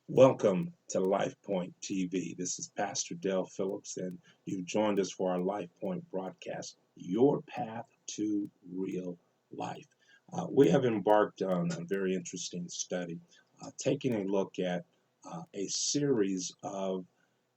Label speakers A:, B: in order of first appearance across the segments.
A: Welcome to LifePoint TV. This is Pastor Dale Phillips, and you've joined us for our LifePoint broadcast, Your Path to Real Life. We have embarked on a very interesting study, taking a look at a series of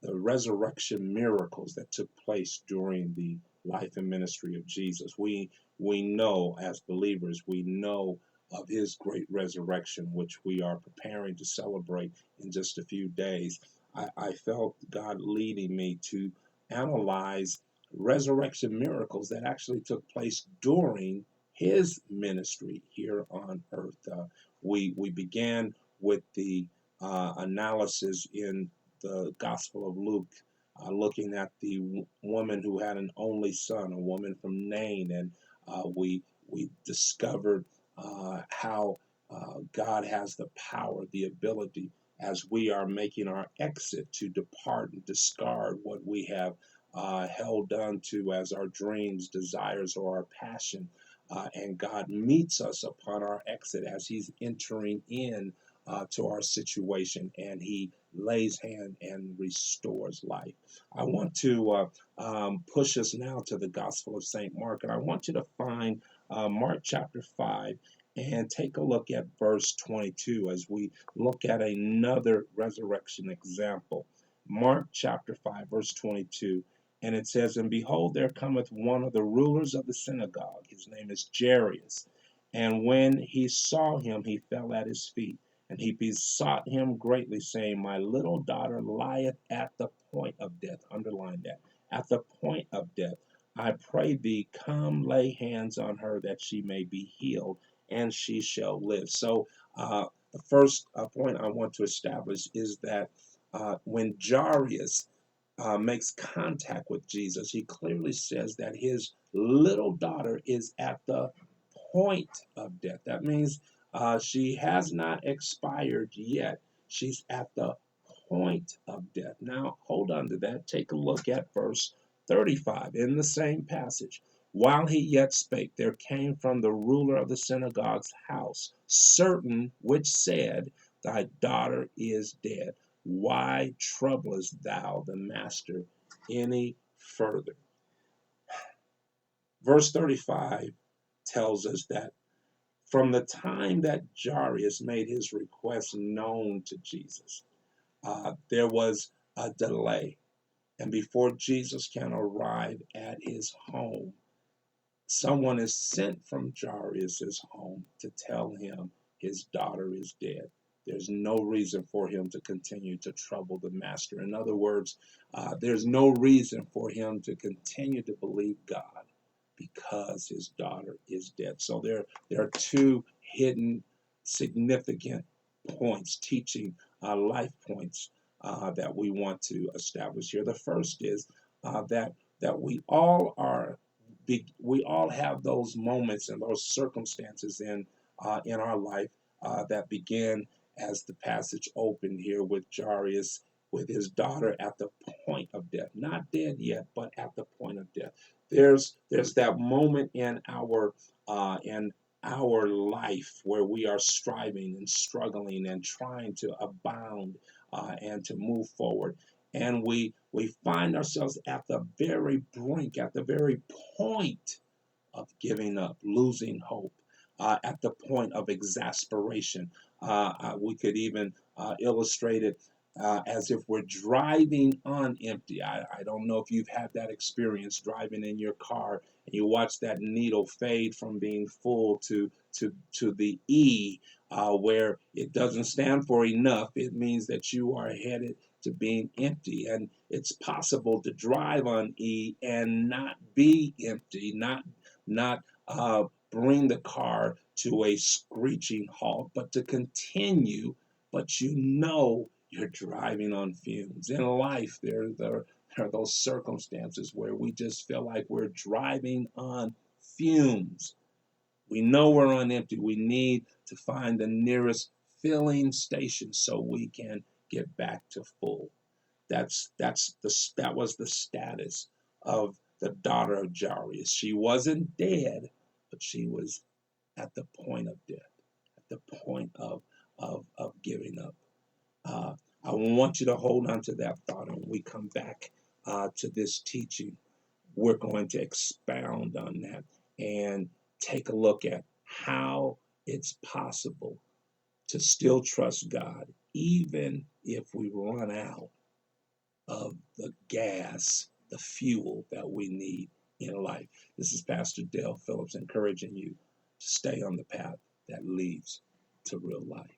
A: the resurrection miracles that took place during the life and ministry of Jesus. We know as believers, we know of his great resurrection, which we are preparing to celebrate in just a few days. I felt God leading me to analyze resurrection miracles that actually took place during his ministry here on earth. We began with the analysis in the Gospel of Luke, looking at the woman who had an only son, a woman from Nain, and we discovered how God has the power, the ability, as we are making our exit to depart and discard what we have held on to as our dreams, desires, or our passion. And God meets us upon our exit as He's entering in to our situation, and He lays hand and restores life. I want to push us now to the Gospel of St. Mark, and I want you to find Mark chapter 5 and take a look at verse 22 as we look at another resurrection example. Mark chapter 5, verse 22. And it says, And behold, there cometh one of the rulers of the synagogue. His name is Jairus. And when he saw him, he fell at his feet. And he besought him greatly, saying, My little daughter lieth at the point of death. Underline that. At the point of death. I pray thee, come lay hands on her that she may be healed, and she shall live. So, the first point I want to establish is that when Jairus makes contact with Jesus, he clearly says that his little daughter is at the point of death. That means she has not expired yet. She's at the point of death. Now, hold on to that. Take a look at verse 35 in the same passage. While he yet spake, there came from the ruler of the synagogue's house certain which said, Thy daughter is dead. Why troublest thou the master any further? Verse 35 tells us that from the time that Jairus made his request known to Jesus, there was a delay. And before Jesus can arrive at his home, someone is sent from Jairus' home to tell him his daughter is dead. There's no reason for him to continue to trouble the master. In other words, there's no reason for him to continue to believe God because his daughter is dead. So there are two hidden significant points, teaching life points that we want to establish here. The first is that we all have those moments and those circumstances in our life that begin as the passage opened here with Jairus, with his daughter at the point of death, not dead yet, but at the point of death. There's that moment in our life where we are striving and struggling and trying to abound and to move forward, and we find ourselves at the very brink, at the very point of giving up, losing hope, at the point of exasperation. We could even illustrate it as if we're driving on empty. I don't know if you've had that experience driving in your car and you watch that needle fade from being full to the E, where it doesn't stand for enough. It means that you are headed to being empty. And it's possible to drive on E and not be empty, not bring the car to a screeching halt, but to continue, but you know you're driving on fumes. In life, there are those circumstances where we just feel like we're driving on fumes. We know we're on empty. We need to find the nearest filling station so we can get back to full. That was the status of the daughter of Jairus. She wasn't dead, but she was at the point of death, at the point of giving up. Uh, I want you to hold on to that thought. And when we come back to this teaching, we're going to expound on that and take a look at how it's possible to still trust God, even if we run out of the gas, the fuel that we need in life. This is Pastor Dale Phillips encouraging you to stay on the path that leads to real life.